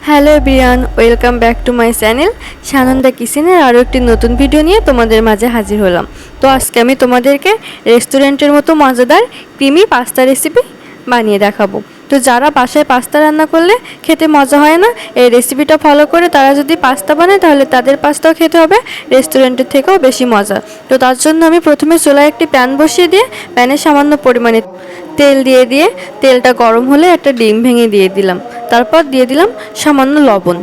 Hello everyone, welcome back to my channel Sananda কিচেনের আরও একটি নতুন ভিডিও নিয়ে তোমাদের মাঝে হাজির হলাম। তো আজকে আমি তোমাদেরকে রেস্টুরেন্টের মতো মজাদার ক্রিমি পাস্তা রেসিপি বানিয়ে দেখাবো। তো যারা বাসায় পাস্তা রান্না করলে খেতে মজা হয় না, এই রেসিপিটা ফলো করে তারা যদি পাস্তা বানায় তাহলে তাদের পাস্তাও খেতে হবে রেস্টুরেন্টের থেকেও বেশি মজা। তো তার জন্য আমি প্রথমে চুলায় একটি প্যান বসিয়ে দিয়ে প্যানে সামান্য পরিমাণে তেল দিয়ে তেলটা গরম হলে একটা ডিম ভেঙে দিয়ে দিলাম। তারপর দিয়ে দিলাম সামান্য লবণ।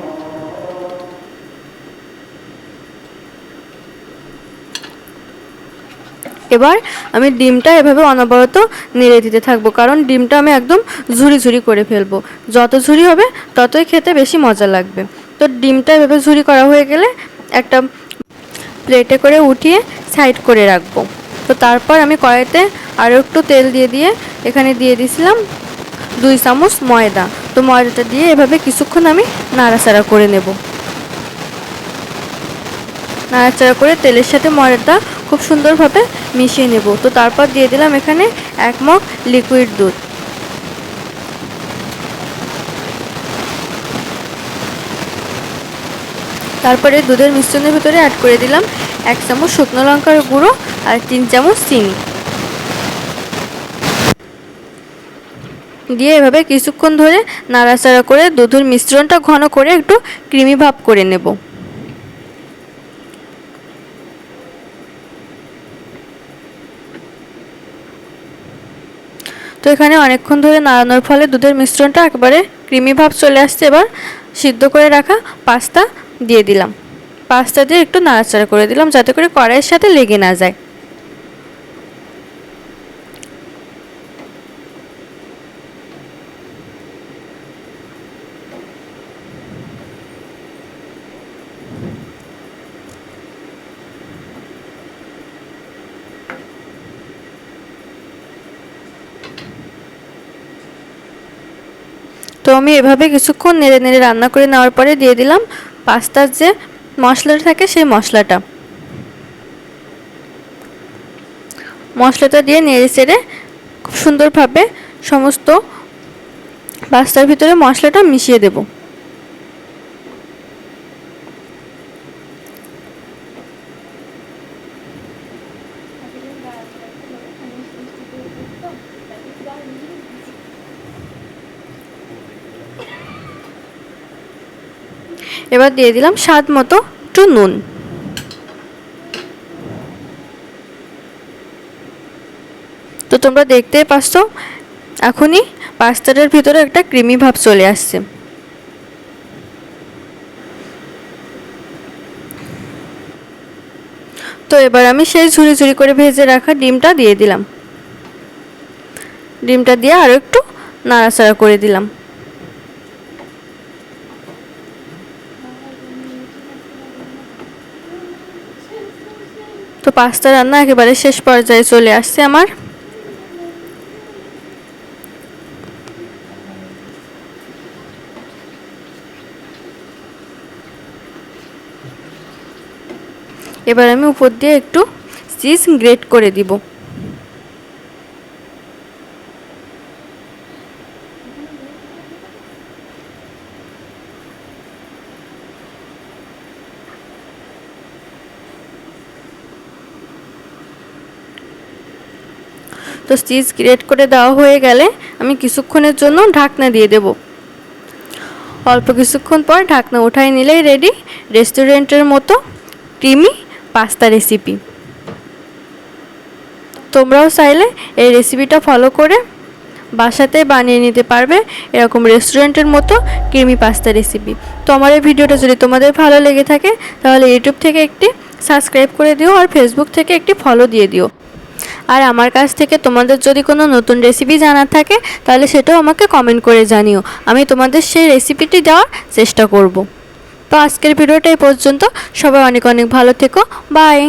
এবার আমি ডিমটা এভাবে অনবরত নেড়ে দিতে থাকবো, কারণ ডিমটা আমি একদম ঝুরি ঝুরি করে ফেলবো। যত ঝুরি হবে ততই খেতে বেশি মজা লাগবে। তো ডিমটা এভাবে ঝুরি করা হয়ে গেলে একটা প্লেটে করে উঠিয়ে সাইড করে রাখবো। তো তারপর আমি কড়াইতে আরও একটু তেল দিয়ে এখানে দিয়ে দিয়েছিলাম 2 চামচ ময়দা। তো ময়দাটা দিয়ে এভাবে কিছুক্ষণ আমি নাড়াচাড়া করে নেব। নাড়াচাড়া করে তেলের সাথে ময়দাটা খুব সুন্দরভাবে মিশিয়ে নেব। তো তারপর দিয়ে দিলাম এখানে 1 মগ লিকুইড দুধ। তারপরে দুধের মিশ্রণের ভিতরে অ্যাড করে দিলাম 1 চামচ শুকনো লঙ্কার গুঁড়ো আর 3 চামচ চিনি দিয়ে এভাবে কিছুক্ষণ ধরে নাড়াচাড়া করে দুধের মিশ্রণটা ঘন করে একটু ক্রিমি ভাব করে নেব। তো এখানে অনেকক্ষণ ধরে নাড়ানোর ফলে দুধের মিশ্রণটা একেবারে ক্রিমি ভাব চলে আসছে। এবার সিদ্ধ করে রাখা পাস্তা দিয়ে দিলাম। পাস্তা দিয়ে একটু নাড়াচাড়া করে দিলাম যাতে করে কড়াইয়ের সাথে লেগে না যায়। তো আমি এভাবে কিছুক্ষণ নেড়ে রান্না করে নেওয়ার পরে দিয়ে দিলাম পাস্তার যে মশলাটা থাকে সেই মশলাটা দিয়ে নেড়ে চেড়ে খুব সুন্দরভাবে সমস্ত পাস্তার ভিতরে মশলাটা মিশিয়ে দেব। এবার দিয়ে দিলাম স্বাদ মতো একটু নুন। তো তোমরা দেখতেই পাচ্ছ এখনই পাস্তাটার ভিতরে একটা ক্রিমি ভাব চলে আসছে। তো এবার আমি সেই ঝুরি ঝুরি করে ভেজে রাখা ডিমটা দিয়ে দিলাম। ডিমটা দিয়ে আরও একটু নাড়াচাড়া করে দিলাম। তো পাস্তা রান্না একেবারে শেষ পর্যায়ে চলে আসছে আমার। এবার আমি উপর দিয়ে একটু চিজ গ্রেট করে দিব। তো চিজ গ্রেট করে দেওয়া হয়ে গেলে আমি কিছুক্ষণের জন্য ঢাকনা দিয়ে দেব। অল্প কিছুক্ষণ পর ঢাকনা উঠাই নিলেই রেডি রেস্টুরেন্টের মতো ক্রিমি পাস্তা রেসিপি। তোমরাও চাইলে এই রেসিপিটা ফলো করে বাসাতে বানিয়ে নিতে পারবে এরকম রেস্টুরেন্টের মতো ক্রিমি পাস্তা রেসিপি। তো আমার এই ভিডিওটা যদি তোমাদের ভালো লেগে থাকে তাহলে ইউটিউব থেকে একটি সাবস্ক্রাইব করে দিও আর ফেসবুক থেকে একটি ফলো দিয়ে দিও। আর আমার কাছ থেকে তোমাদের যদি কোনো নতুন রেসিপি জানার থাকে তাহলে সেটাও আমাকে কমেন্ট করে জানিও, আমি তোমাদের সেই রেসিপিটি দেওয়ার চেষ্টা করব। তো আজকের ভিডিওটা এই পর্যন্ত। সবাই অনেক অনেক ভালো থেকো। বাই।